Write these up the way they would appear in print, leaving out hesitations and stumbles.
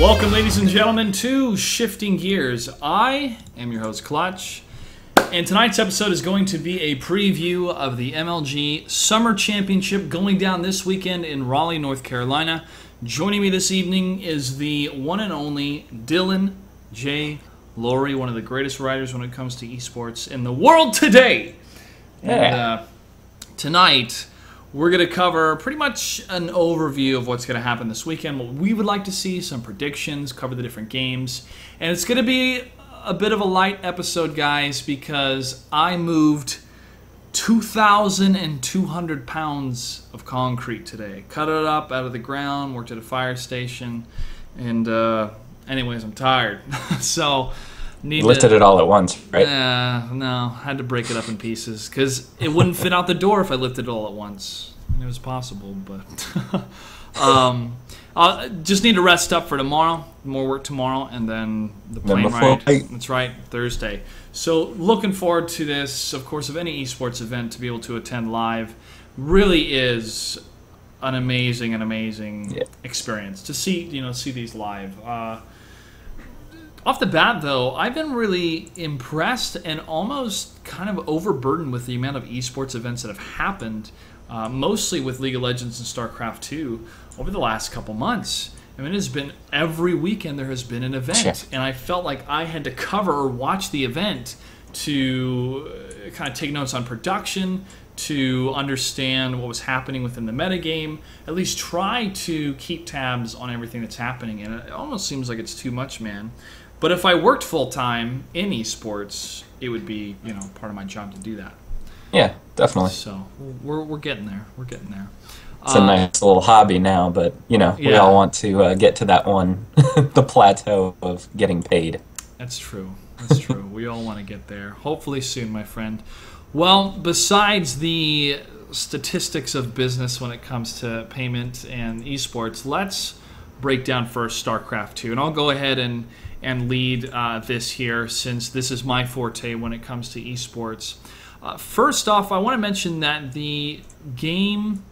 Welcome, ladies and gentlemen, to Shifting Gears. I am your host, Clutch, and tonight's episode is going to be a preview of the MLG Summer Championship going down this weekend in Raleigh, North Carolina. Joining me this evening is the one and only Dylan J. Laurie, one of the greatest writers when it comes to esports in the world today. Yeah. And tonight, we're going to cover pretty much an overview of what's going to happen this weekend, what we would like to see, some predictions, cover the different games. And it's going to be a bit of a light episode, guys, because I moved 2,200 pounds of concrete today. Cut it up out of the ground, worked at a fire station, and anyways, I'm tired. So... lifted it all at once, right? No, had to break it up in pieces because it wouldn't fit out the door if I lifted it all at once. It was possible, but I just need to rest up for tomorrow. More work tomorrow, and then the plane ride. That's right, Thursday. So looking forward to this. Of course, of any esports event to be able to attend live really is an amazing experience to see. See these live. Off the bat, though, I've been really impressed and almost kind of overburdened with the amount of esports events that have happened, mostly with League of Legends and StarCraft 2 over the last couple months. I mean, it has been every weekend there has been an event, and I felt like I had to cover or watch the event to kind of take notes on production, to understand what was happening within the metagame, at least try to keep tabs on everything that's happening, and it almost seems like it's too much, man. But if I worked full-time in esports, it would be, part of my job to do that. Yeah, definitely. So we're getting there. We're getting there. It's a nice little hobby now, but, we all want to get to that one, the plateau of getting paid. That's true. That's true. We all want to get there. Hopefully soon, my friend. Well, besides the statistics of business when it comes to payment and esports, let's break down first StarCraft 2. And I'll go ahead and lead this here, since this is my forte when it comes to esports. First off, I want to mention that the game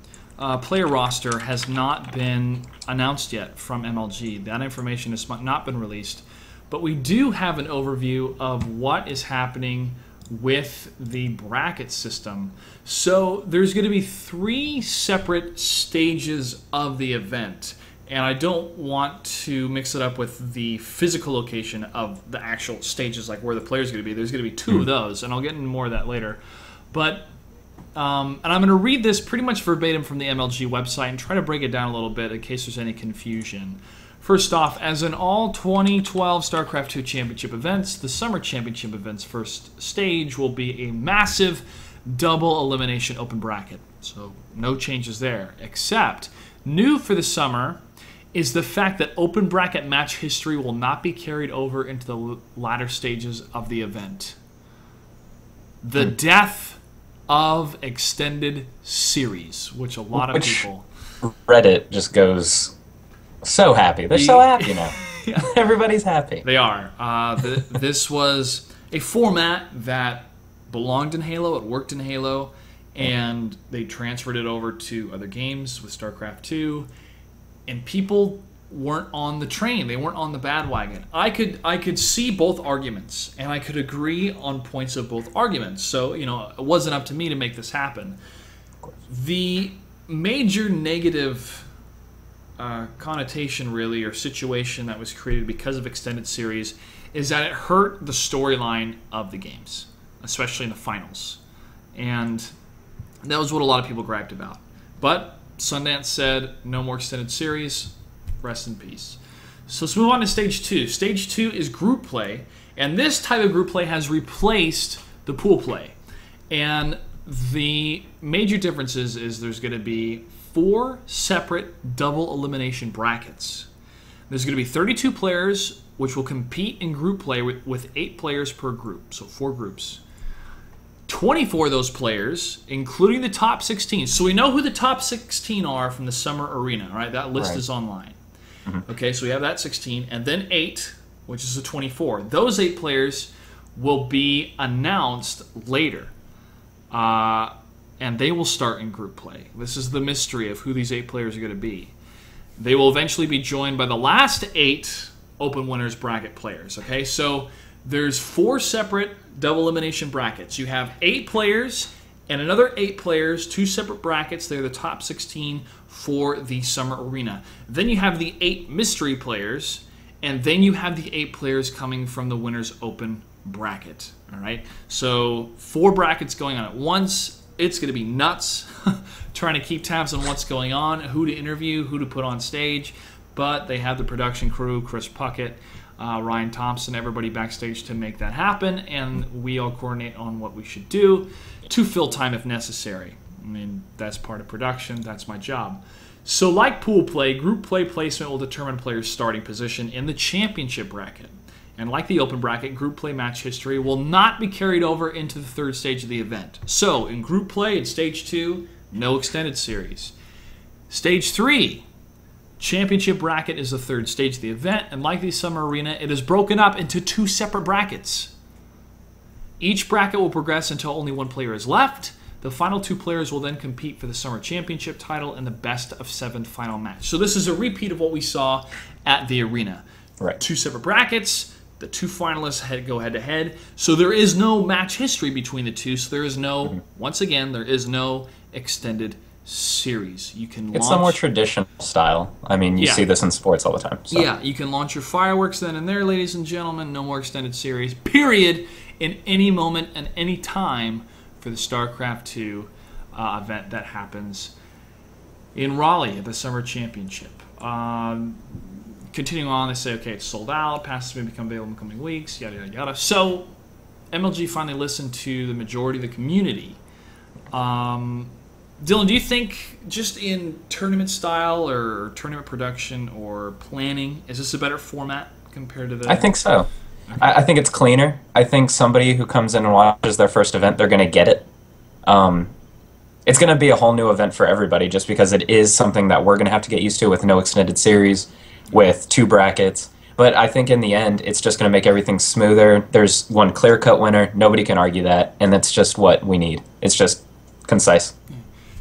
player roster has not been announced yet from MLG. That information has not been released. But we do have an overview of what is happening with the bracket system. So there's going to be 3 separate stages of the event. And I don't want to mix it up with the physical location of the actual stages, like where the player's going to be. There's going to be 2 of those, and I'll get into more of that later. But, and I'm going to read this pretty much verbatim from the MLG website and try to break it down a little bit in case there's any confusion. First off, as in all 2012 StarCraft 2 Championship events, the Summer Championship event's first stage will be a massive double elimination open bracket. So no changes there, except new for the summer is the fact that open bracket match history will not be carried over into the latter stages of the event. The death of extended series, which a lot of people... Reddit just goes so happy. They're so happy now. Yeah. Everybody's happy. They are. This was a format that belonged in Halo, it worked in Halo, and they transferred it over to other games with StarCraft 2. And people weren't on the train. They weren't on the bandwagon. I could see both arguments, and I could agree on points of both arguments. So, it wasn't up to me to make this happen. The major negative connotation, really, or situation that was created because of extended series is that it hurt the storyline of the games, especially in the finals. And that was what a lot of people griped about. But Sundance said, no more extended series, rest in peace. So let's move on to Stage 2. Stage 2 is group play, and this type of group play has replaced the pool play. And the major differences is there's going to be 4 separate double elimination brackets. There's going to be 32 players, which will compete in group play with 8 players per group, so 4 groups. 24 of those players, including the top 16. So we know who the top 16 are from the Summer Arena, right? That list is online. Mm-hmm. Okay, so we have that 16, and then 8, which is the 24. Those 8 players will be announced later. And they will start in group play. This is the mystery of who these 8 players are going to be. They will eventually be joined by the last 8 Open Winners bracket players. Okay, so there's 4 separate double elimination brackets. You have 8 players and another 8 players, 2 separate brackets. They're the top 16 for the Summer Arena. Then you have the 8 mystery players, and then you have the 8 players coming from the Winners Open bracket. All right, so 4 brackets going on at once. It's going to be nuts trying to keep tabs on what's going on, who to interview, who to put on stage. But they have the production crew, Chris Puckett, Ryan Thompson, everybody backstage to make that happen, and we all coordinate on what we should do to fill time if necessary. I mean, that's part of production. That's my job. So like pool play, group play placement will determine players' starting position in the championship bracket. And like the open bracket, group play match history will not be carried over into the 3rd stage of the event. So in group play, in stage 2, no extended series. Stage 3, championship bracket is the 3rd stage of the event. And like the Summer Arena, it is broken up into 2 separate brackets. Each bracket will progress until only 1 player is left. The final 2 players will then compete for the Summer Championship title in the best of 7 final match. So this is a repeat of what we saw at the arena. Right. 2 separate brackets. The 2 finalists go head-to-head. So there is no match history between the 2. So there is no, once again, there is no extended series. You can It's a more traditional style. I mean, you see this in sports all the time. So. Yeah, you can launch your fireworks then and there, ladies and gentlemen. No more extended series, period, in any moment and any time for the StarCraft 2 event that happens in Raleigh at the Summer Championship. Continuing on, they say, okay, it's sold out, passes may become available in the coming weeks, yada, yada, yada. So MLG finally listened to the majority of the community. Dylan, do you think just in tournament style or tournament production or planning, is this a better format compared to the... I think so. Okay. I think it's cleaner. I think somebody who comes in and watches their first event, they're going to get it. It's going to be a whole new event for everybody just because it is something that we're going to have to get used to with no extended series, with 2 brackets. But I think in the end, it's just going to make everything smoother. There's one clear-cut winner. Nobody can argue that. And that's just what we need. It's just concise.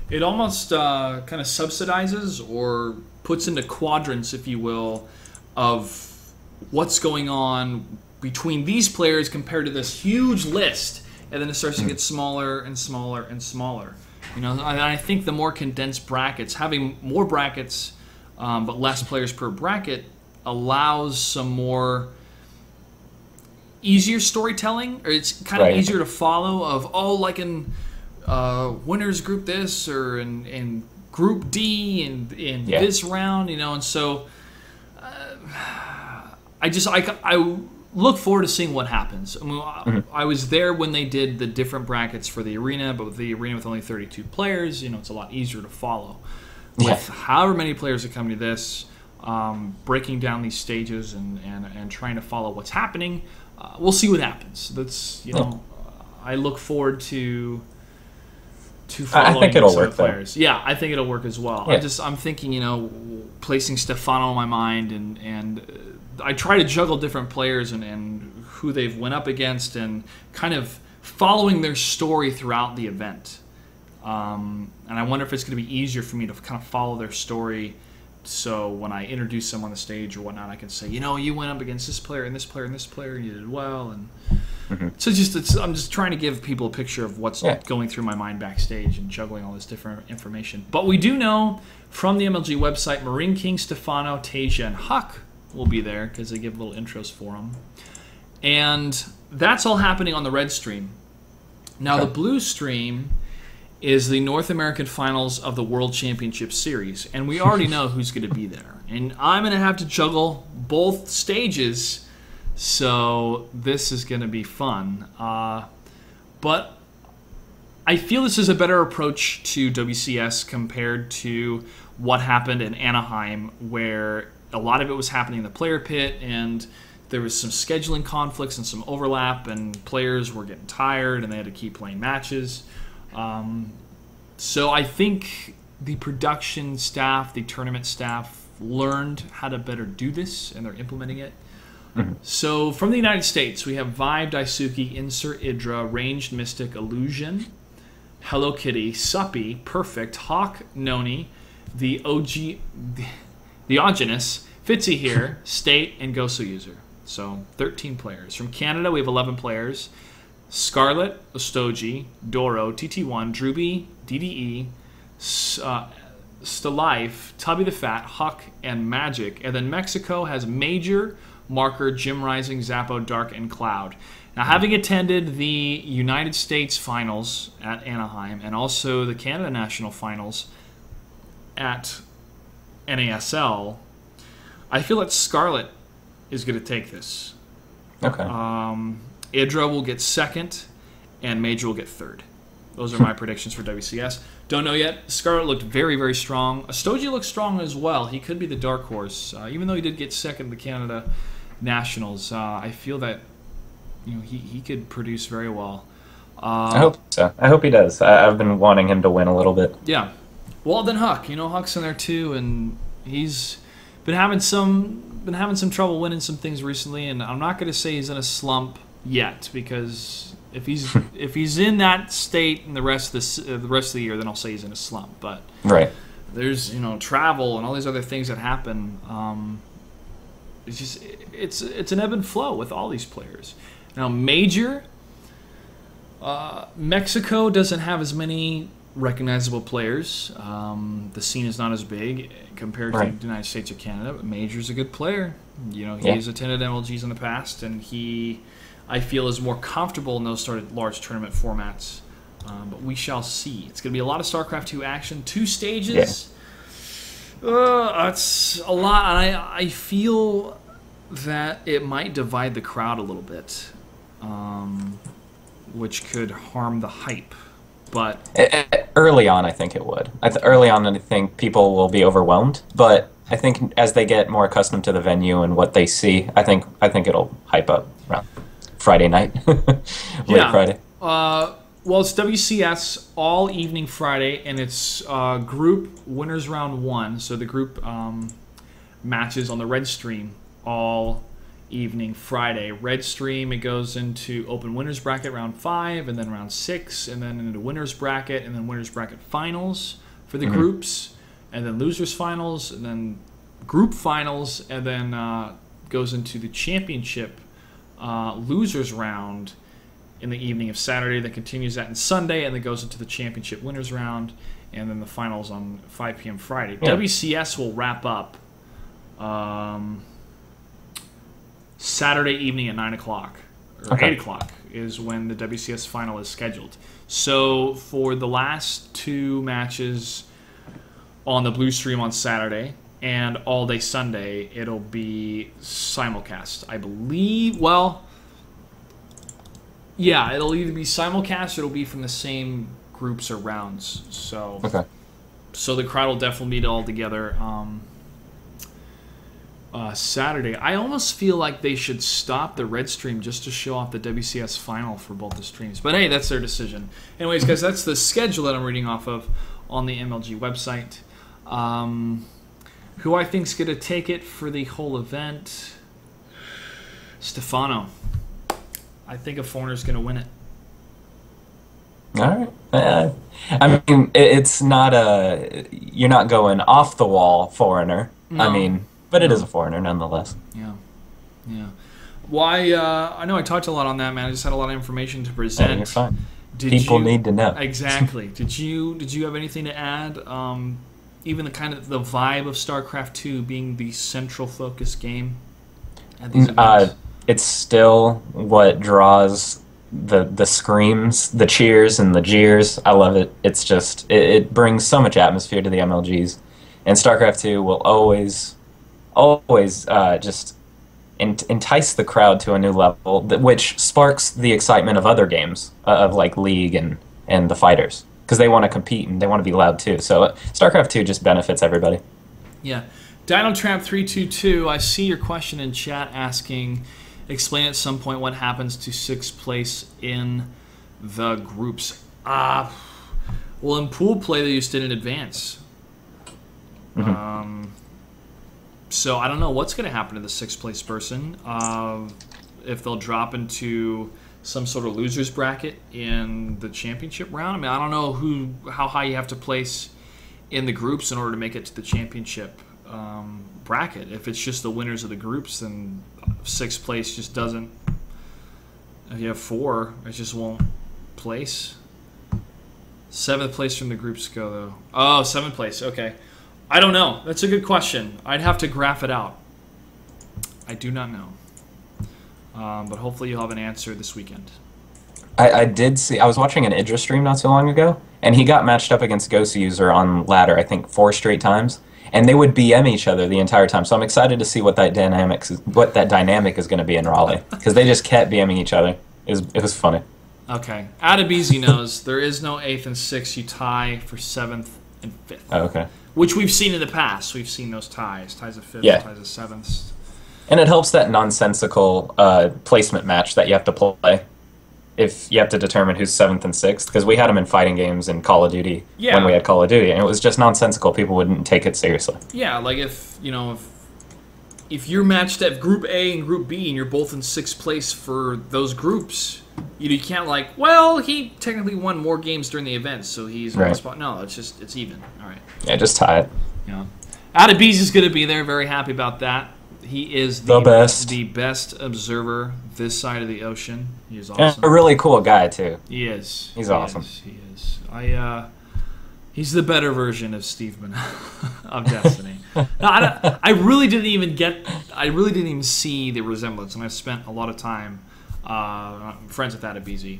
It almost kind of subsidizes or puts into quadrants, if you will, of what's going on between these players compared to this huge list. And then it starts to get smaller and smaller and smaller. You know, I think the more condensed brackets, having more brackets but less players per bracket, allows some more easier storytelling, or it's kind of easier to follow of, like in winners group this or in group D in this round, you know, and so I look forward to seeing what happens. I mean, I was there when they did the different brackets for the arena, but with the arena with only 32 players, you know, it's a lot easier to follow. With however many players are coming to this, breaking down these stages and trying to follow what's happening, we'll see what happens. That's, you know, I look forward to following I think it'll work, players. Yeah, I think it'll work as well. Yeah. I'm thinking, you know, placing Stefano in my mind, and I try to juggle different players and who they've went up against and kind of following their story throughout the event. And I wonder if it's going to be easier for me to kind of follow their story, so when I introduce them on the stage or whatnot, I can say, you know, you went up against this player and this player and this player, and you did well. And so I'm just trying to give people a picture of what's going through my mind backstage and juggling all this different information. But we do know from the MLG website, Marine King, Stefano, Tasia, and Huck will be there because they give little intros for them. And that's all happening on the red stream. Now, the blue stream is the North American Finals of the World Championship Series, and we already know who's going to be there. And I'm going to have to juggle both stages, so this is going to be fun. But I feel this is a better approach to WCS compared to what happened in Anaheim, where a lot of it was happening in the player pit, and there was some scheduling conflicts and some overlap, and players were getting tired, and they had to keep playing matches. So I think the production staff, the tournament staff, learned how to better do this, and they're implementing it. So from the United States, we have Vibe, Daisuke, Insert Idra, Ranged Mystic, Illusion, Hello Kitty, Suppy, Perfect, Hawk, Noni, the Diogenes, Fitzy here, State, and Gosu User. So 13 players. From Canada, we have 11 players. Scarlet, Ostoji, Doro, TT1, Druby, DDE, Stalife, Tubby the Fat, Huck, and Magic. And then Mexico has Major, Marker, Jim Rising, Zappo, Dark, and Cloud. Now, having attended the United States Finals at Anaheim and also the Canada National Finals at NASL, I feel that Scarlet is going to take this. Okay. Idra will get second, and Major will get third. Those are my predictions for WCS. Don't know yet. Scarlet looked very, very strong. Astoji looked strong as well. He could be the dark horse. Even though he did get second in the Canada Nationals, I feel that he could produce very well. I hope so. I hope he does. I've been wanting him to win a little bit. Yeah. Well, then Huck. Huck's in there too, and he's been having some trouble winning some things recently. And I'm not going to say he's in a slump yet, because if he's in that state in the rest of the year, then I'll say he's in a slump. But right. There's travel and all these other things that happen. It's an ebb and flow with all these players. Now, Major, Mexico doesn't have as many recognizable players. The scene is not as big compared to the United States or Canada, but Major's a good player. He's attended MLGs in the past, and I feel is more comfortable in those sort of large tournament formats. But we shall see. It's going to be a lot of StarCraft 2 action. 2 stages. It's a lot. And I feel that it might divide the crowd a little bit, which could harm the hype. But early on, I think it would. Early on, I think people will be overwhelmed. But I think as they get more accustomed to the venue and what they see, I think it'll hype up around Friday night, late Friday. Well, it's WCS all evening Friday, and it's group winners round 1. So the group matches on the red stream all evening Friday. Red stream, it goes into open winners bracket round 5, and then round 6, and then into winners bracket, and then winners bracket finals for the groups, and then losers finals, and then group finals, and then goes into the championship losers round in the evening of Saturday, that continues that on Sunday, and then goes into the championship winners round, and then the finals on 5 p.m. Friday. Yeah. WCS will wrap up Saturday evening at 9 o'clock, or 8 o'clock is when the WCS final is scheduled. So for the last 2 matches on the blue stream on Saturday and all day Sunday, it'll be simulcast, I believe. Well, yeah, it'll either be simulcast or it'll be from the same groups or rounds. So, so the crowd will definitely meet all together Saturday. I almost feel like they should stop the red stream just to show off the WCS final for both the streams. But hey, that's their decision. Anyways, guys, that's the schedule that I'm reading off of on the MLG website. Who I think's going to take it for the whole event? Stefano. I think a foreigner's going to win it. All right. I mean, it's not you're not going off the wall foreigner. No. I mean, but it is a foreigner nonetheless. Yeah. Well, I know I talked a lot on that, man. I just had a lot of information to present. You're fine. People need to know. Exactly. Did you have anything to add? Even the kind of the vibe of StarCraft 2 being the central focus game at these events? It's still what draws the screams, the cheers, and the jeers. I love it. It's just it brings so much atmosphere to the MLGs, and StarCraft 2 will always just entice the crowd to a new level, which sparks the excitement of other games of like League and the fighters, because they want to compete and they want to be loud too. So StarCraft 2 just benefits everybody. Yeah. DinoTramp322, I see your question in chat asking, explain at some point what happens to 6th place in the groups. Well, in pool play, they used it in advance. So I don't know what's going to happen to the 6th place person. If they'll drop into some sort of losers bracket in the championship round. I mean, I don't know how high you have to place in the groups in order to make it to the championship bracket. If it's just the winners of the groups, then sixth place just doesn't. If you have four, it just won't place. Seventh place from the groups go, though. Oh, seventh place. Okay. I don't know. That's a good question. I'd have to graph it out. I do not know. But hopefully you'll have an answer this weekend. I did see. I was watching an Idris stream not so long ago, and he got matched up against Ghost User on ladder, I think 4 straight times, and they would BM each other the entire time. So I'm excited to see what that dynamic is going to be in Raleigh, because they just kept BMing each other. It was funny. Okay. Adebisi knows there is no 8th and 6th. You tie for 7th and 5th. Oh, okay. Which we've seen in the past. We've seen those ties. Ties of 5th, Yeah. ties of 7th. And it helps that nonsensical placement match that you have to play if you have to determine who's 7th and 6th, because we had them in fighting games in Call of Duty when we had Call of Duty, and it was just nonsensical. People wouldn't take it seriously. Yeah, like if you're matched at Group A and Group B and you're both in 6th place for those groups, you can't he technically won more games during the event, so he's in the spot. No, it's even. All right. Yeah, just tie it. Yeah. Adebisi is going to be there. Very happy about that. He is the best observer this side of the ocean. He is awesome. And a really cool guy too. He is. He's awesome. He is. He's the better version of Steve of Destiny. No, I really didn't even see the resemblance, and I've spent a lot of time. I'm friends with Adebisi,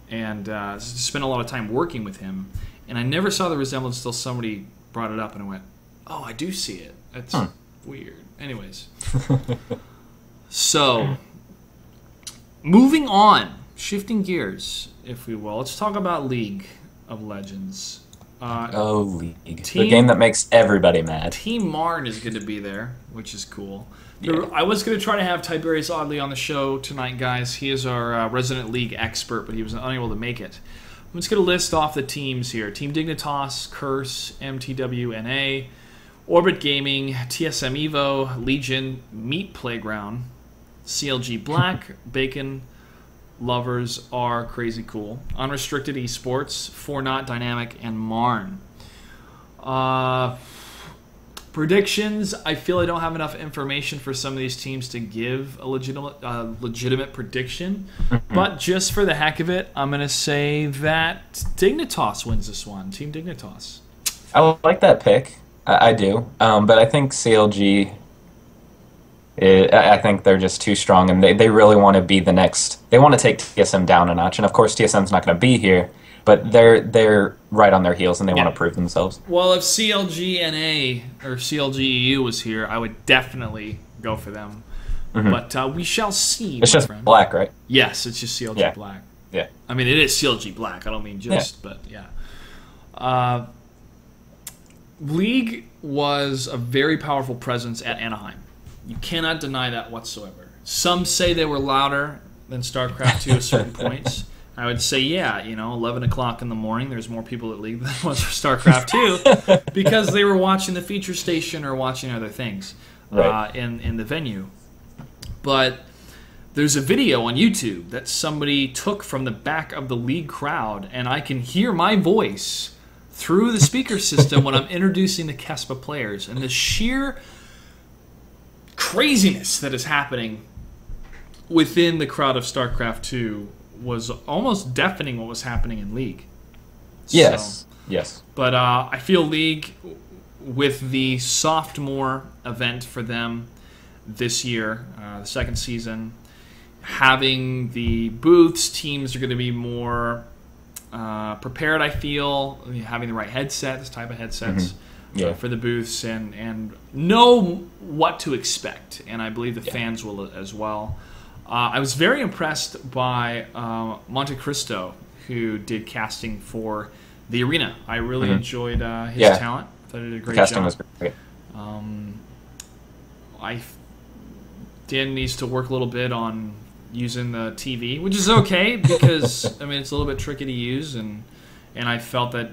and spent a lot of time working with him, and I never saw the resemblance until somebody brought it up, and I went, "Oh, I do see it. That's weird." Anyways, so moving on, shifting gears, if we will, let's talk about League of Legends. League. The game that makes everybody mad. Team Marn is going to be there, which is cool. Yeah. I was going to try to have Tiberius Audley on the show tonight, guys. He is our resident League expert, but he was unable to make it. I'm just going to list off the teams here. Team Dignitas, Curse, MTWNA, Orbit Gaming, TSM Evo, Legion, Meat Playground, CLG Black, Bacon, Lovers are Crazy Cool, Unrestricted Esports, 4Not Dynamic, and Marn. Predictions, I feel I don't have enough information for some of these teams to give a legitimate prediction. But just for the heck of it, I'm going to say that Dignitas wins this one. Team Dignitas. I like that pick. I do. But I think CLG... I think they're just too strong, and they really want to be the next. They want to take TSM down a notch, and of course TSM's not going to be here, but they're right on their heels, and they want to prove themselves. Well, if CLGNA or CLGEU was here, I would definitely go for them. But we shall see. It's just black, right? Yes, it's just CLG Black. Yeah. I mean, it is CLG Black. I don't mean just, but yeah. League was a very powerful presence at Anaheim. You cannot deny that whatsoever. Some say they were louder than StarCraft 2 at certain points. I would say, 11 o'clock in the morning, there's more people at League than was for StarCraft 2 because they were watching the feature station or watching other things in the venue. But there's a video on YouTube that somebody took from the back of the League crowd, and I can hear my voice through the speaker system when I'm introducing the Kespa players. And the sheer craziness that is happening within the crowd of StarCraft 2 was almost deafening what was happening in League. Yes. But I feel League, with the sophomore event for them this year, the second season, having the booths, teams are going to be more prepared, I feel, having the right headsets, type of headsets. For the booths and know what to expect, and I believe the fans will as well. I was very impressed by Monte Cristo, who did casting for the arena. I really enjoyed his talent. I thought he did a great casting job. Was great. Dan needs to work a little bit on using the TV, which is okay because it's a little bit tricky to use and I felt that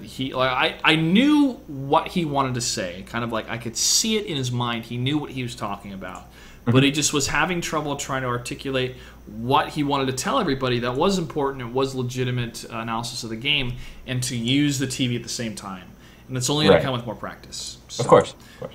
I knew what he wanted to say. Kind of like I could see it in his mind. He knew what he was talking about. But he just was having trouble trying to articulate what he wanted to tell everybody that was important, it was legitimate analysis of the game, and to use the TV at the same time. and it's only going Right. to come with more practice. So, Of course. Of course.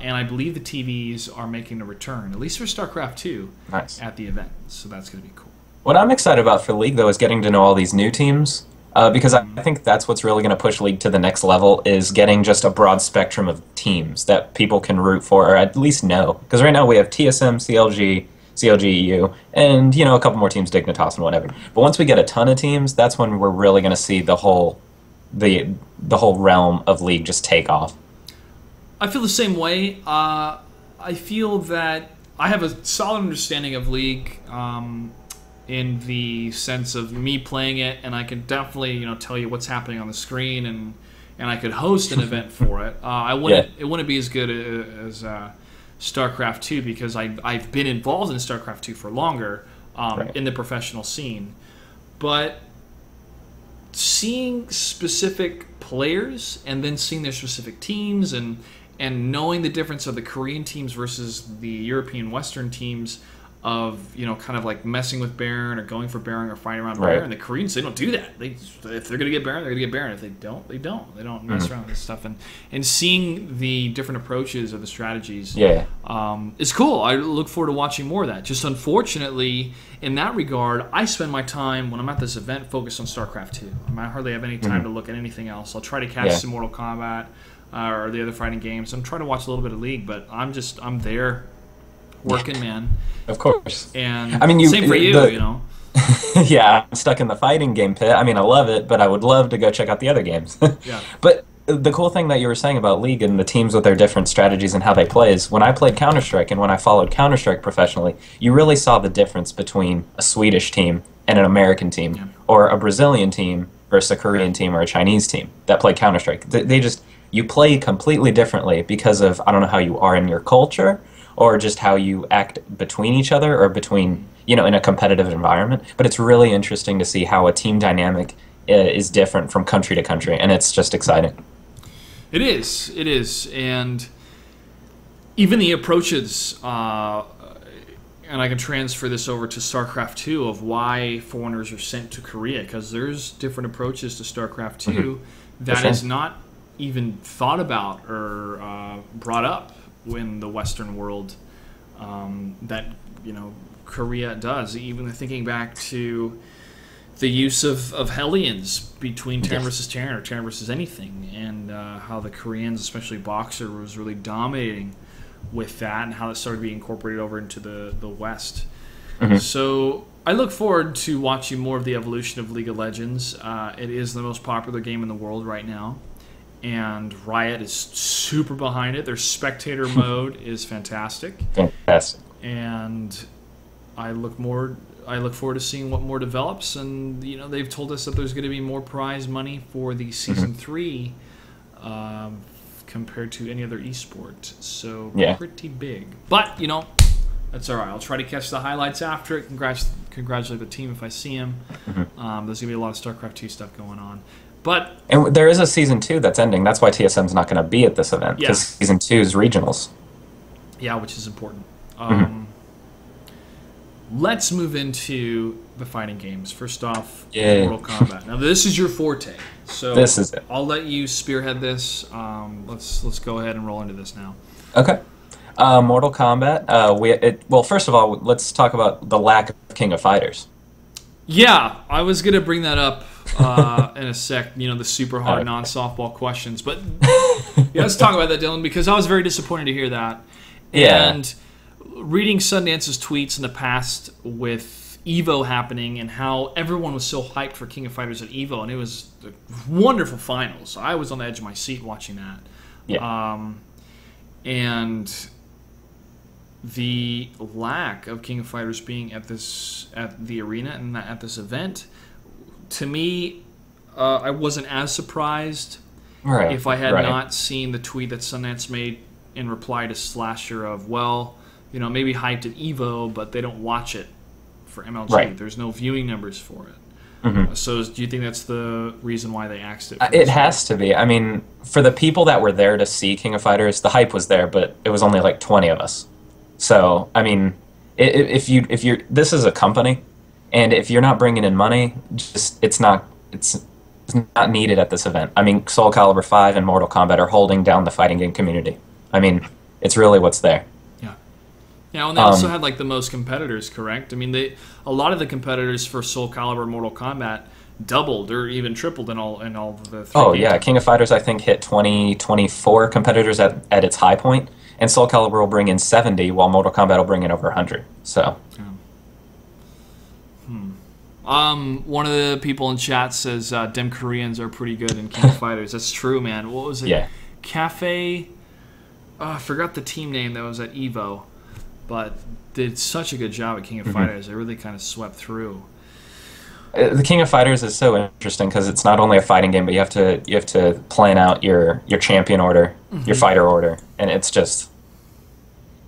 and I believe the TVs are making a return, at least for StarCraft 2, Nice. at the event. So that's going to be cool. What I'm excited about for League, though, is getting to know all these new teams. Because I think that's what's really going to push League to the next level, is getting just a broad spectrum of teams that people can root for, or at least know. Because right now we have TSM, CLG, CLGEU, and, a couple more teams, Dignitas and whatever. But once we get a ton of teams, that's when we're really going to see the whole realm of League just take off. I feel the same way. I feel that I have a solid understanding of League, in the sense of me playing it, and I can definitely tell you what's happening on the screen, and I could host an event for it. It wouldn't be as good as StarCraft 2 because I've been involved in StarCraft 2 for longer, Right. in the professional scene, but seeing specific players and then seeing their specific teams and knowing the difference of the Korean teams versus the European Western teams, of kind of like messing with Baron or going for Baron or fighting around Right. Baron. The Koreans, they don't do that. If they're gonna get Baron, they're gonna get Baron. If they don't, they don't. They don't mess around with this stuff. And seeing the different approaches of the strategies, Yeah. is cool. I look forward to watching more of that. Just unfortunately, in that regard, I spend my time when I'm at this event focused on StarCraft 2. I hardly have any time to look at anything else. I'll try to catch some Mortal Kombat or the other fighting games. I'm trying to watch a little bit of League, but I'm there working, man. Of course. And I mean, same for you, Yeah, I'm stuck in the fighting game pit. I mean, I love it, but I would love to go check out the other games. Yeah. But the cool thing that you were saying about League and the teams with their different strategies and how they play is when I played Counter-Strike and when I followed Counter-Strike professionally, you really saw the difference between a Swedish team and an American team, or a Brazilian team versus a Korean team or a Chinese team that play Counter-Strike. You play completely differently because of, I don't know how you are in your culture, or just how you act between each other or between, in a competitive environment. But it's really interesting to see how a team dynamic is different from country to country, and it's just exciting. It is. And even the approaches, and I can transfer this over to StarCraft 2 of why foreigners are sent to Korea, because there's different approaches to StarCraft 2 that is not even thought about or brought up in the Western world, that Korea does. Even thinking back to the use of Hellions between Terran versus Terran or Terran versus anything, and how the Koreans, especially Boxer, was really dominating with that, and how it started to be incorporated over into the West. So I look forward to watching more of the evolution of League of Legends. It is the most popular game in the world right now, and Riot is super behind it. Their spectator mode is fantastic. Fantastic. And I look forward to seeing what more develops. And they've told us that there's going to be more prize money for the season 3 compared to any other esport. So pretty big. But that's all right. I'll try to catch the highlights after it. Congratulate the team if I see them. There's going to be a lot of StarCraft 2 stuff going on. And there is a Season 2 that's ending. That's why TSM's not going to be at this event, because Season 2 is regionals. Yeah, which is important. Let's move into the fighting games. First off, Mortal Kombat. Now, this is your forte, so this is it. I'll let you spearhead this. Let's go ahead and roll into this now. Okay. Mortal Kombat. Well, first of all, let's talk about the lack of King of Fighters. Yeah, I was going to bring that up in a sec, the super hard non-softball questions. But let's talk about that, Dylan, because I was very disappointed to hear that. Yeah. And reading Sundance's tweets in the past with EVO happening and how everyone was so hyped for King of Fighters at EVO, and it was a wonderful finals. I was on the edge of my seat watching that. Yeah. And the lack of King of Fighters being at the arena and at this event, to me, I wasn't as surprised if I had not seen the tweet that Sundance made in reply to Slasher of, maybe hyped at EVO, but they don't watch it for MLG. Right. There's no viewing numbers for it. So do you think that's the reason why they axed it? It has to be. I mean, for the people that were there to see King of Fighters, the hype was there, but it was only like 20 of us. So, I mean, if you're this is a company, and if you're not bringing in money, it's is not needed at this event. I mean, Soul Calibur 5 and Mortal Kombat are holding down the fighting game community. I mean, it's really what's there. Yeah. Yeah, and they also had like the most competitors, correct? I mean, a lot of the competitors for Soul Calibur and Mortal Kombat doubled or even tripled in all of the 3 Oh, games. yeah. King of Fighters, I think, hit 24 competitors at its high point, and Soul Calibur will bring in 70, while Mortal Kombat will bring in over 100. So. One of the people in chat says dem Koreans are pretty good in King of Fighters. That's true, man. What was it? Yeah. Cafe. I forgot the team name that was at Evo, but did such a good job at King of Fighters. They really kind of swept through. The King of Fighters is so interesting because it's not only a fighting game, but you have to plan out your champion order, your fighter order, and it's just.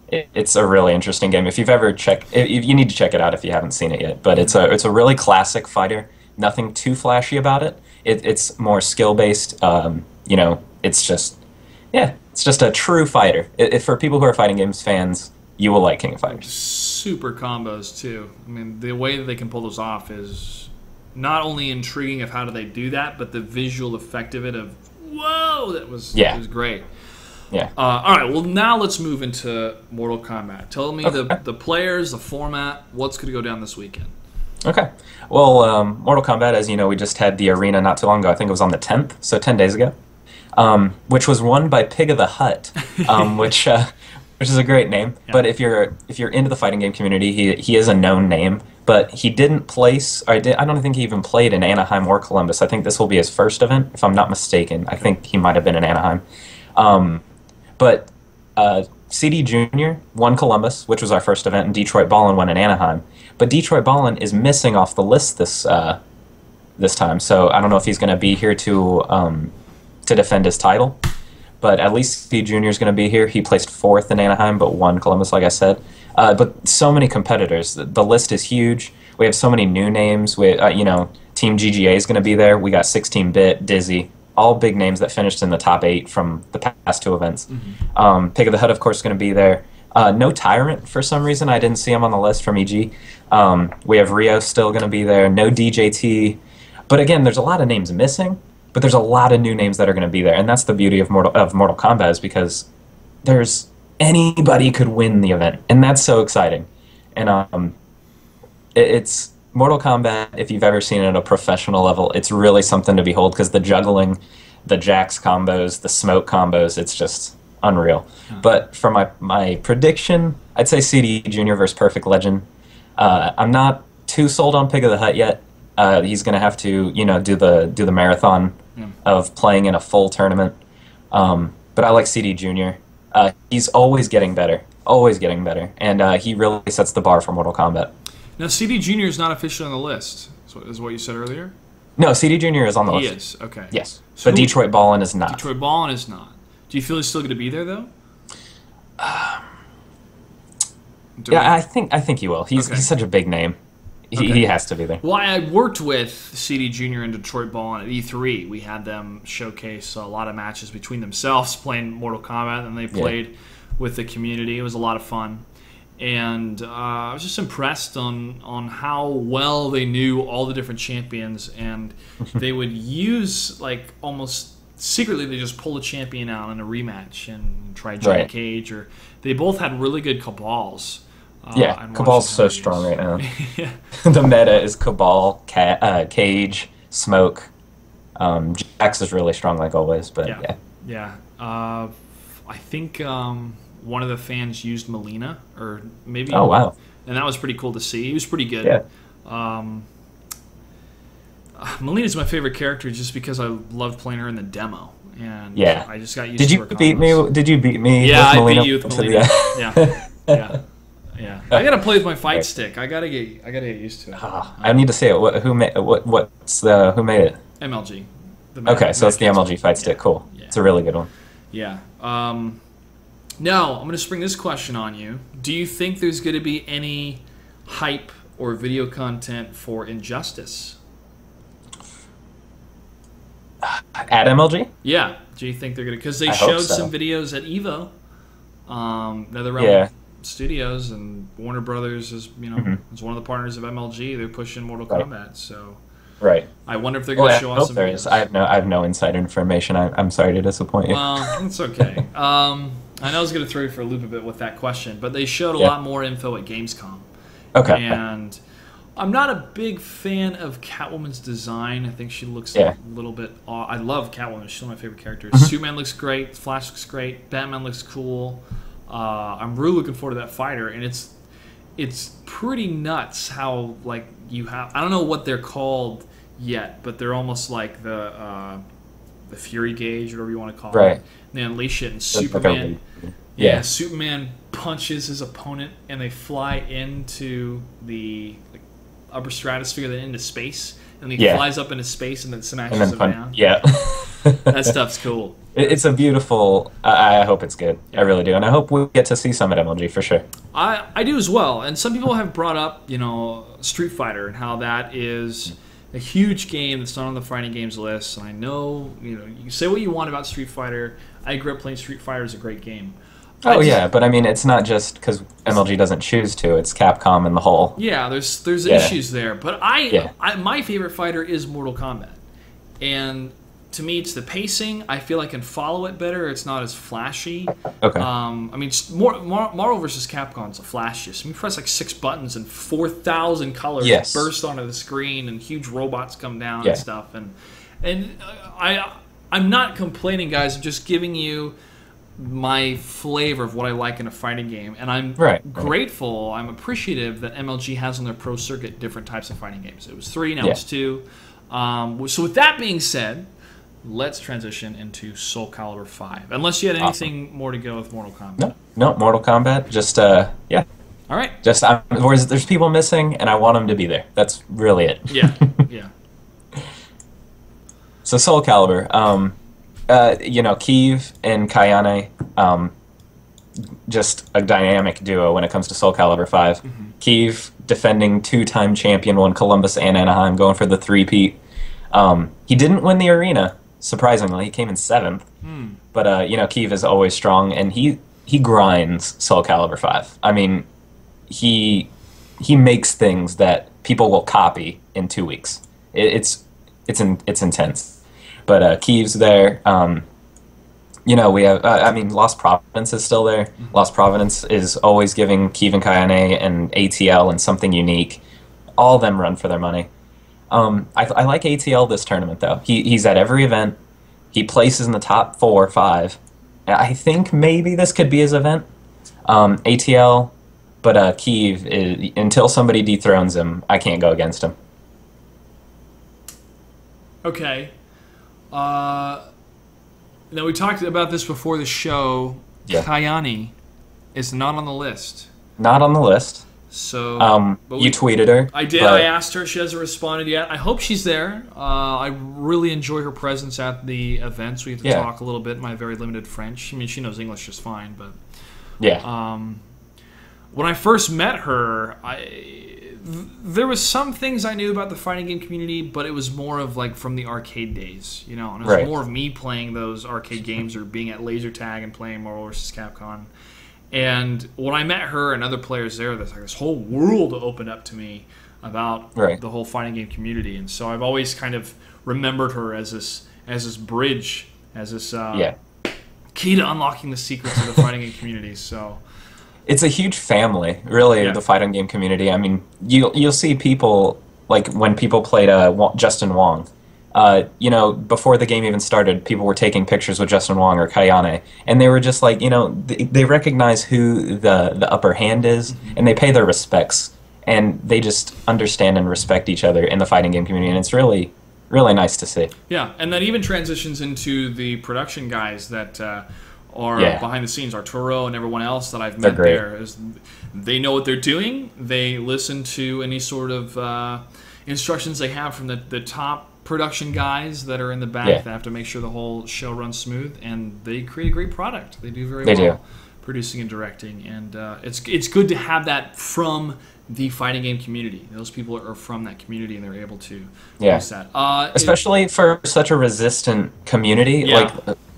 It's a really interesting game. If you've ever you need to check it out if you haven't seen it yet. But it's a really classic fighter. Nothing too flashy about it. It's more skill based. It's just a true fighter. For people who are fighting games fans, you will like King of Fighters. Super combos too. I mean, the way that they can pull those off is not only intriguing of how do they do that, but the visual effect of it of whoa, that was great. Yeah. All right. Well, now let's move into Mortal Kombat. Tell me the players, the format, what's going to go down this weekend. Okay. Well, Mortal Kombat, as you know, we just had the arena not too long ago. I think it was on the 10th, so 10 days ago, which was won by Pig of the Hut, which is a great name. Yeah. But if you're into the fighting game community, he is a known name. But he didn't place. I don't think he even played in Anaheim or Columbus. I think this will be his first event, if I'm not mistaken. I think he might have been in Anaheim. But CD Jr. won Columbus, which was our first event, and Detroit Ballin won in Anaheim. But Detroit Ballin is missing off the list this time, so I don't know if he's going to be here to defend his title. But at least CD Jr. is going to be here. He placed 4th in Anaheim, but won Columbus, like I said. But so many competitors. The list is huge. We have so many new names. Team GGA is going to be there. We got 16-bit, Dizzy. All big names that finished in the top 8 from the past 2 events. Pig of the Hut, of course, is going to be there. No Tyrant, for some reason. I didn't see him on the list from EG. We have Rio still going to be there. No DJT. But again, there's a lot of names missing, but there's a lot of new names that are going to be there. And that's the beauty of Mortal Kombat, is because anybody could win the event. And that's so exciting. And it's... Mortal Kombat, if you've ever seen it at a professional level, it's really something to behold because the juggling, the Jax combos, the smoke combos, it's just unreal. But for my prediction, I'd say CD Jr. versus Perfect Legend. I'm not too sold on Pig of the Hut yet. He's going to have to, do the marathon of playing in a full tournament. But I like CD Jr. He's always getting better, and he really sets the bar for Mortal Kombat. Now, CD Jr. is not officially on the list, is what you said earlier? No, CD Jr. is on the list. He is, okay. Yes, so but Detroit Ballin is not. Detroit Ballin is not. Do you feel he's still going to be there, though? Yeah, I think he will. He's such a big name. He has to be there. Well, I worked with CD Jr. and Detroit Ballin at E3. We had them showcase a lot of matches between themselves playing Mortal Kombat, and they played with the community. It was a lot of fun. And I was just impressed on how well they knew all the different champions, and they would use, like, almost secretly, they just pull a champion out in a rematch and try Johnny Cage, or they both had really good Cabals. Cabal's so strong right now. The meta is Cabal, Cage, Smoke. Jax is really strong like always, but I think one of the fans used Melina, or maybe. Oh wow! And that was pretty cool to see. He was pretty good. Yeah. Melina's my favorite character just because I loved playing her in the demo, and I just got used to her. Did you beat me? Yeah, with Melina? I beat you with Melina. Yeah. I gotta play with my fight stick. I gotta get used to it. I need to say it. Who made it? MLG. So it's the MLG fight stick. Cool. Yeah. It's a really good one. Yeah. Now, I'm going to spring this question on you. Do you think there's going to be any hype or video content for Injustice? At MLG? Yeah. Do you think they're going to... Because they showed some videos at EVO. NetherRealm Studios, and Warner Brothers is, is one of the partners of MLG. They're pushing Mortal Kombat, so... Right. I wonder if they're Well, going to I show off hope some there videos. is. I have no inside information. I'm sorry to disappoint you. Well, it's okay. I know I was going to throw you for a loop a bit with that question, but they showed a Yeah. lot more info at Gamescom. Okay. And I'm not a big fan of Catwoman's design. I think she looks Yeah. a little bit odd. I love Catwoman. She's one of my favorite characters. Mm-hmm. Superman looks great. Flash looks great. Batman looks cool. I'm really looking forward to that fighter, and it's pretty nuts how like you have. I don't know what they're called yet, but they're almost like the Fury Gauge, whatever you want to call Right. it. And they unleash it, and Like Superman. Yeah. Superman punches his opponent, and they fly into the upper stratosphere, then into space, and he flies up into space, and then smashes And then him down. Yeah. That stuff's cool. It's a beautiful. I hope it's good. I really do, and I hope we get to see some at MLG for sure. I do as well, and some people have brought up, Street Fighter and how that is a huge game that's not on the fighting games list. And I know, you can say what you want about Street Fighter. I grew up playing Street Fighter. It's a great game. Yeah, but I mean, it's not just because MLG doesn't choose to. It's Capcom and the whole. Yeah, there's issues there, but Yeah. my favorite fighter is Mortal Kombat, and to me, it's the pacing. I feel I can follow it better. It's not as flashy. Okay. I mean, Marvel vs. Capcom's the flashiest. I mean, you press like 6 buttons and 4,000 colors burst onto the screen, and huge robots come down and stuff. And I'm not complaining, guys. I'm just giving you my flavor of what I like in a fighting game, and I'm grateful. I'm appreciative that MLG has on their pro circuit different types of fighting games. It was 3, now it's 2. So with that being said, let's transition into Soul Calibur 5. Unless you had anything more to go with Mortal Kombat. No, Mortal Kombat. Just yeah. All right. Just there's people missing, and I want them to be there. That's really it. Yeah. So Soul Calibur. Kiev and Kayane, just a dynamic duo when it comes to Soul Calibur 5. Mm-hmm. Kiev, defending 2-time champion, won Columbus and Anaheim, going for the three-peat. He didn't win the arena, surprisingly. He came in 7th. But, Kiev is always strong, and he grinds Soul Calibur 5. I mean, he makes things that people will copy in 2 weeks. It's intense. But Kiev's there. We have. Lost Providence is still there. Lost Providence is always giving Kiev and Kayane and ATL and something unique. All of them run for their money. I like ATL this tournament though. He's at every event. He places in the top 4 or 5. I think maybe this could be his event. ATL, but Kiev until somebody dethrones him, I can't go against him. Okay. Now we talked about this before the show. Yeah. Kayane is not on the list. Not on the list. So, you tweeted her. I did. I asked her. She hasn't responded yet. I hope she's there. I really enjoy her presence at the events. We have to talk a little bit in my very limited French. I mean, she knows English just fine, but when I first met her, there was some things I knew about the fighting game community, but it was more of like from the arcade days, and it was more of me playing those arcade games or being at laser tag and playing Marvel vs. Capcom. And when I met her and other players there, there's like this whole world opened up to me about the whole fighting game community, and so I've always kind of remembered her as this bridge, as this key to unlocking the secrets of the fighting game community. So. It's a huge family, really, the fighting game community. I mean, you'll see people, like when people played Justin Wong. Before the game even started, people were taking pictures with Justin Wong or Kayane, and they were just like, they recognize who the upper hand is, and they pay their respects, and they just understand and respect each other in the fighting game community, and it's really, really nice to see. Yeah, and that even transitions into the production guys that are behind the scenes, Arturo and everyone else that I've met there. They know what they're doing. They listen to any sort of instructions they have from the top production guys that are in the back that have to make sure the whole show runs smooth, and they create a great product. They do very well producing and directing, and it's good to have that from the fighting game community. Those people are from that community, and they're able to use that. Especially for such a resistant community,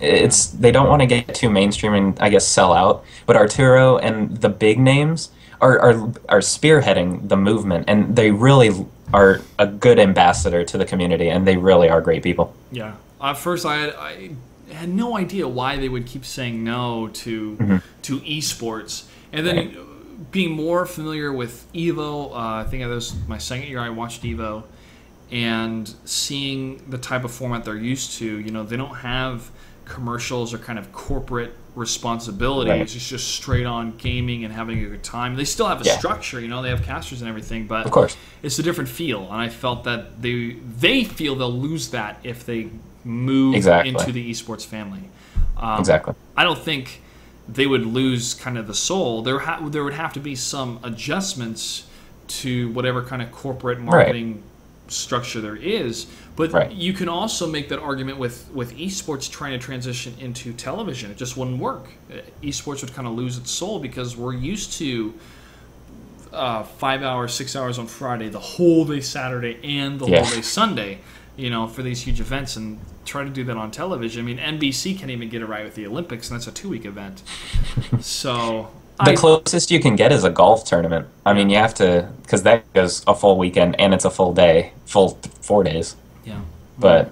they don't want to get too mainstream and I guess sell out. But Arturo and the big names are spearheading the movement, and they really are a good ambassador to the community, and they really are great people. Yeah. At first, I had no idea why they would keep saying no to esports, and then being more familiar with Evo. I think that was my second year I watched Evo, and seeing the type of format they're used to. You know, they don't have commercials or kind of corporate responsibilities. Right. It's just straight on gaming and having a good time. They still have a structure, you know, they have casters and everything, but of course, it's a different feel. And I felt that they feel they'll lose that if they move into the esports family. Exactly. I don't think they would lose kind of the soul. There would have to be some adjustments to whatever kind of corporate marketing structure there is. But you can also make that argument with esports trying to transition into television. It just wouldn't work. Esports would kind of lose its soul because we're used to 5 hours, 6 hours on Friday, the whole day Saturday, and the whole day Sunday, you know, for these huge events, and try to do that on television. I mean, NBC can't even get it right with the Olympics, and that's a 2-week event. So the closest you can get is a golf tournament. I mean, you have to, because that goes a full weekend and it's a full day, full 4 days. Yeah. But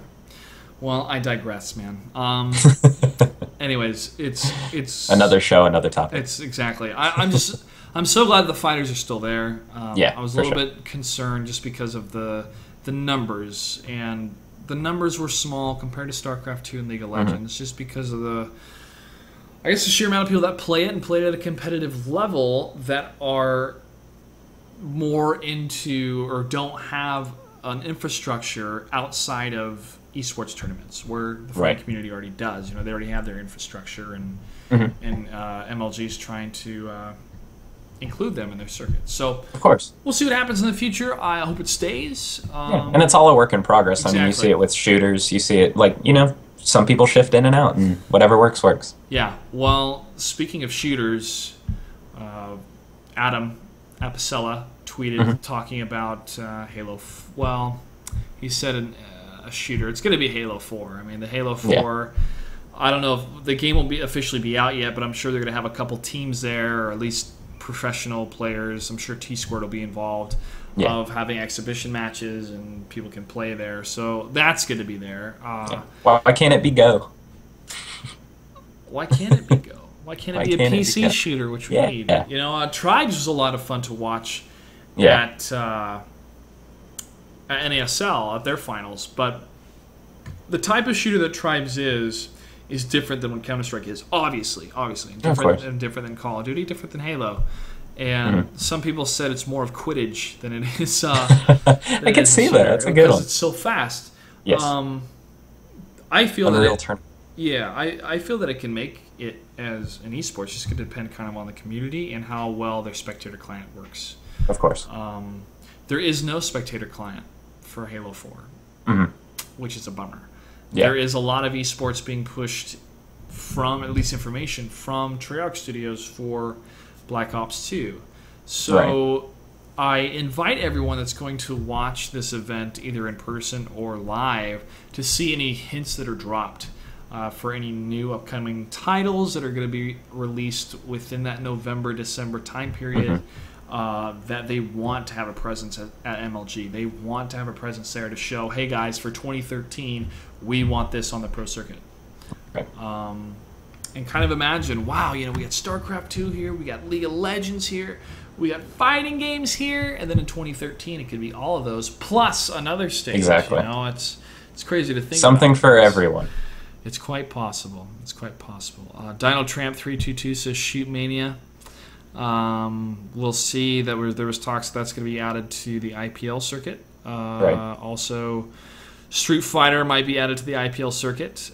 well, I digress, man. Anyways, it's another show, another topic. It's exactly. I'm so glad the fighters are still there. I was a little bit concerned just because of the numbers, and the numbers were small compared to StarCraft 2 and League of Legends, just because of the sheer amount of people that play it and play it at a competitive level that are more into or don't have an infrastructure outside of esports tournaments, where the fighting community already does. You know, they already have their infrastructure, and MLG is trying to include them in their circuit. So of course, we'll see what happens in the future. I hope it stays. And it's all a work in progress. Exactly. I mean, you see it with shooters. You see it, like, you know, some people shift in and out, and whatever works, works. Yeah. Well, speaking of shooters, Adam Apicella tweeted talking about Halo. Well, he said a shooter. It's going to be Halo 4. I mean, the Halo 4. I don't know if the game won't officially be out yet, but I'm sure they're going to have a couple teams there, or at least professional players. I'm sure T-Squared will be involved of having exhibition matches, and people can play there. So that's going to be there. Why can't it be Go? Why can't it be Go? Why can't it be a PC shooter, which we need? Yeah. You know, Tribes was a lot of fun to watch at NASL at their finals, but the type of shooter that Tribes is different than what Counter-Strike is, obviously. Different than Call of Duty, different than Halo. And some people said it's more of Quidditch than it is. I can see that. That's a good one. Because it's so fast. Yes. I feel Unreal that I feel that it can make it as an esports. Just going to depend kind of on the community and how well their spectator client works. Of course. There is no spectator client for Halo 4, which is a bummer. Yeah. There is a lot of esports being pushed from, at least information, from Treyarch Studios for Black Ops 2. So I invite everyone that's going to watch this event, either in person or live, to see any hints that are dropped for any new upcoming titles that are going to be released within that November-December time period. That they want to have a presence at MLG. They want to have a presence there to show, hey guys, for 2013, we want this on the pro circuit. And kind of imagine, wow, you know, we got StarCraft 2 here, we got League of Legends here, we got fighting games here, and then in 2013 it could be all of those plus another stage. Exactly. You know, it's crazy to think. Something about for everyone. It's quite possible. It's quite possible. Dino Tramp 322 says Shoot Mania. We'll see that there was talks that's going to be added to the IPL circuit. Also, Street Fighter might be added to the IPL circuit.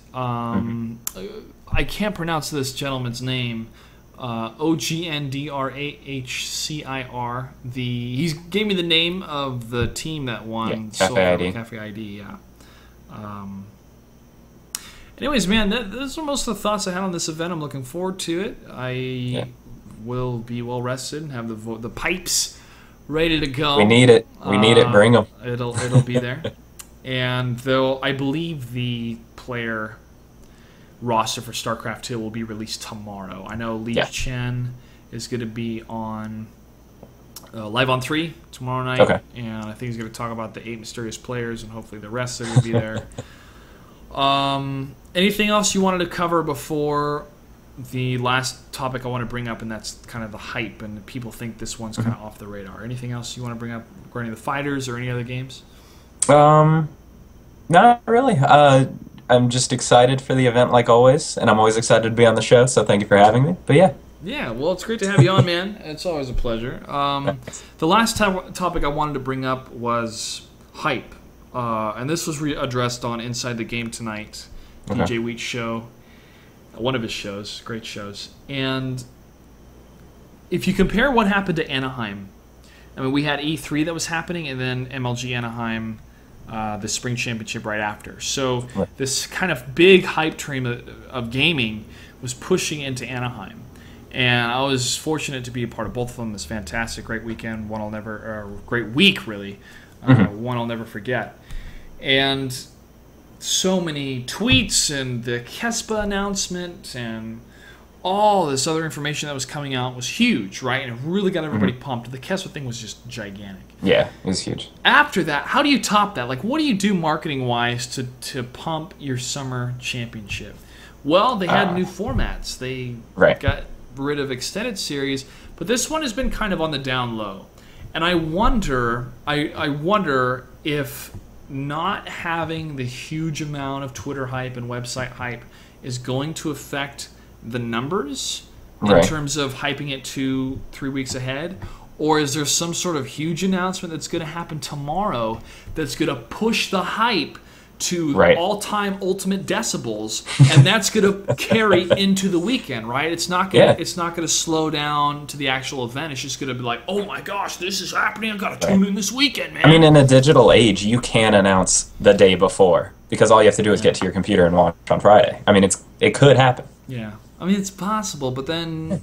I can't pronounce this gentleman's name. OGNDRAHCIR. He gave me the name of the team that won. Cafe ID. Yeah. Anyways, man, those are most of the thoughts I had on this event. I'm looking forward to it. I will be well rested and have the pipes ready to go. We need it. We need it. Bring them. It'll be there. And though I believe the player roster for StarCraft 2 will be released tomorrow. I know Lee Chen is going to be on Live on 3 tomorrow night. Okay. And I think he's going to talk about the 8 mysterious players, and hopefully the rest are going to be there. Anything else you wanted to cover before the last topic I want to bring up, and that's kind of the hype, and people think this one's kind of off the radar. Anything else you want to bring up regarding the fighters or any other games? Not really. I'm just excited for the event like always, and I'm always excited to be on the show, so thank you for having me. But yeah. Yeah, well, it's great to have you on, man. It's always a pleasure. The last topic I wanted to bring up was hype. And this was addressed on Inside the Game Tonight, DJ Wheat's show, one of his shows, great shows. And if you compare what happened to Anaheim, I mean, we had E3 that was happening, and then MLG Anaheim, the Spring Championship right after. So this kind of big hype train of gaming was pushing into Anaheim. And I was fortunate to be a part of both of them. It was fantastic, great weekend, great week, really. One I'll never forget. And so many tweets and the Kespa announcement and all this other information that was coming out was huge, right? And it really got everybody pumped. The Kespa thing was just gigantic. Yeah, it was huge. After that, how do you top that? Like, what do you do marketing-wise to pump your summer championship? Well, they had new formats. They got rid of extended series, but this one has been kind of on the down low. And I wonder if not having the huge amount of Twitter hype and website hype is going to affect the numbers in terms of hyping it 2-3 weeks ahead, or is there some sort of huge announcement that's going to happen tomorrow that's going to push the hype to all-time ultimate decibels, and that's going to carry into the weekend, right? It's not going to slow down to the actual event. It's just going to be like, oh my gosh, this is happening. I've got to tune in this weekend, man. I mean, in a digital age, you can announce the day before because all you have to do is get to your computer and watch on Friday. I mean, it could happen. Yeah, I mean, it's possible, but then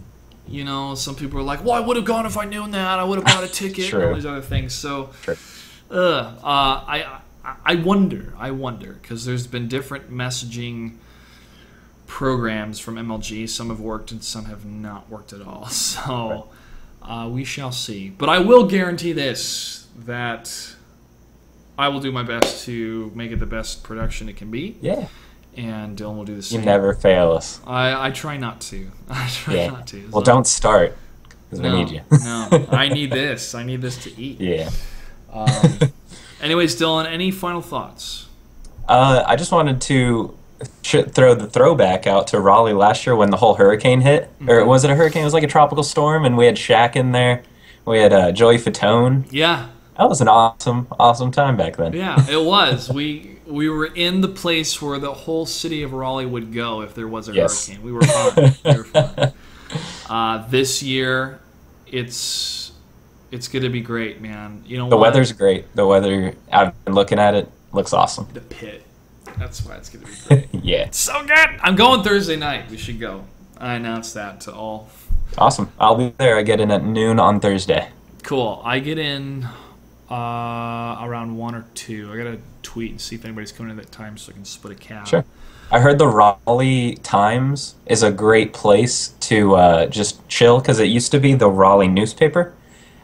you know, some people are like, well, I would have gone if I knew that. I would have bought a ticket and all these other things. So, I wonder, because there's been different messaging programs from MLG. Some have worked and some have not worked at all. So we shall see. But I will guarantee this, that I will do my best to make it the best production it can be. Yeah. And Dylan will do the same. You never fail us. I try not to. I try not to. Well, don't start, because we need you. No, I need this. I need this to eat. Yeah. Anyways, Dylan, any final thoughts? I just wanted to throw the throwback out to Raleigh last year when the whole hurricane hit. Or was it a hurricane? It was like a tropical storm, and we had Shaq in there. We had Joey Fatone. Yeah. That was an awesome time back then. Yeah, it was. We were in the place where the whole city of Raleigh would go if there was a hurricane. We were fine. This year, it's going to be great, man. You know the weather's great. The weather, I've been looking at it, looks awesome. The pit. That's why it's going to be great. Yeah. It's so good. I'm going Thursday night. We should go. I announced that to all. Awesome. I'll be there. I get in at noon on Thursday. Cool. I get in around 1 or 2. I got to tweet and see if anybody's coming in at that time so I can split a cab. Sure. I heard the Raleigh Times is a great place to just chill, because it used to be the Raleigh newspaper.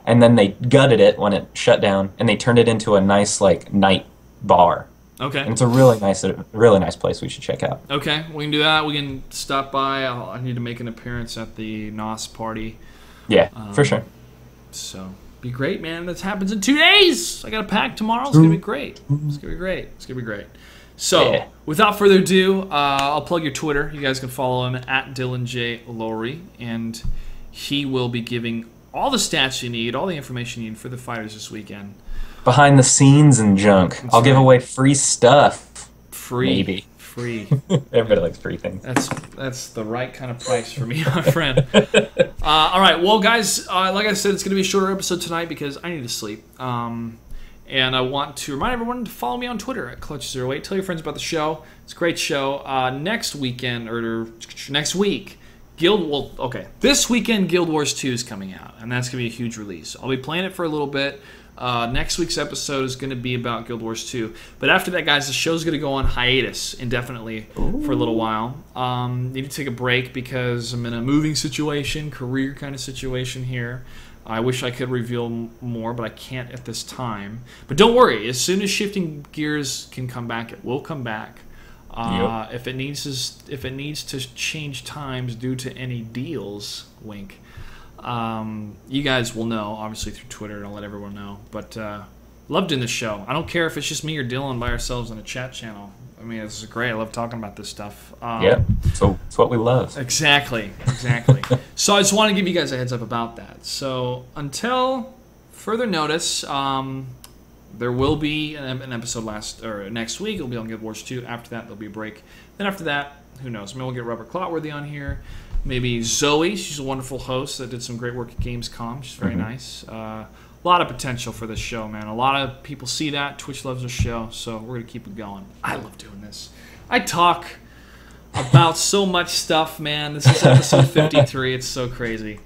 And then they gutted it when it shut down, and they turned it into a nice, like, night bar. Okay. And it's a really nice place we should check out. Okay, we can do that. We can stop by. I need to make an appearance at the NOS party. Yeah, for sure. So, be great, man. That happens in 2 days. I got to pack tomorrow. It's going to be great. It's going to be great. So, without further ado, I'll plug your Twitter. You guys can follow him at Dylan J. Lowry, and he will be giving all the stats you need, all the information you need for the fighters this weekend. Behind the scenes and junk. I'll give away free stuff. Maybe. Free. Everybody likes free things. That's the right kind of price for me, my friend. All right, well, guys, like I said, it's going to be a shorter episode tonight because I need to sleep. And I want to remind everyone to follow me on Twitter at Clutch08. Tell your friends about the show. It's a great show. Next week, this weekend Guild Wars 2 is coming out, and that's going to be a huge release. I'll be playing it for a little bit. Next week's episode is going to be about Guild Wars 2. But after that, guys, the show's going to go on hiatus indefinitely for a little while. Need to take a break because I'm in a moving situation, career kind of situation here. I wish I could reveal more, but I can't at this time. But don't worry, as soon as Shifting Gears can come back, it will come back. If it needs to change times due to any deals, wink, you guys will know, obviously through Twitter, and I'll let everyone know. But love doing this show. I don't care if it's just me or Dylan by ourselves on a chat channel. I mean, this is great. I love talking about this stuff. So it's what we love. Exactly. So I just want to give you guys a heads up about that. So until further notice, there will be an episode next week. It'll be on Guild Wars 2. After that, there'll be a break. Then after that, who knows? Maybe we'll get Robert Clotworthy on here. Maybe Zoe. She's a wonderful host that did some great work at Gamescom. She's very nice. A lot of potential for this show, man. A lot of people see that. Twitch loves the show, so we're going to keep it going. I love doing this. I talk about so much stuff, man. This is episode 53. It's so crazy.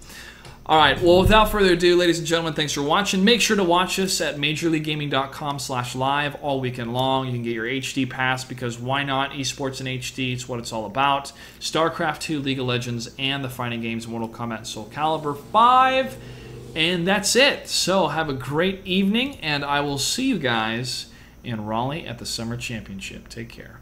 All right, well, without further ado, ladies and gentlemen, thanks for watching. Make sure to watch us at MajorLeagueGaming.com/live all weekend long. You can get your HD pass because why not? Esports in HD, it's what it's all about. StarCraft 2, League of Legends, and the fighting games Mortal Kombat and Soul Calibur 5. And that's it. So have a great evening, and I will see you guys in Raleigh at the Summer Championship. Take care.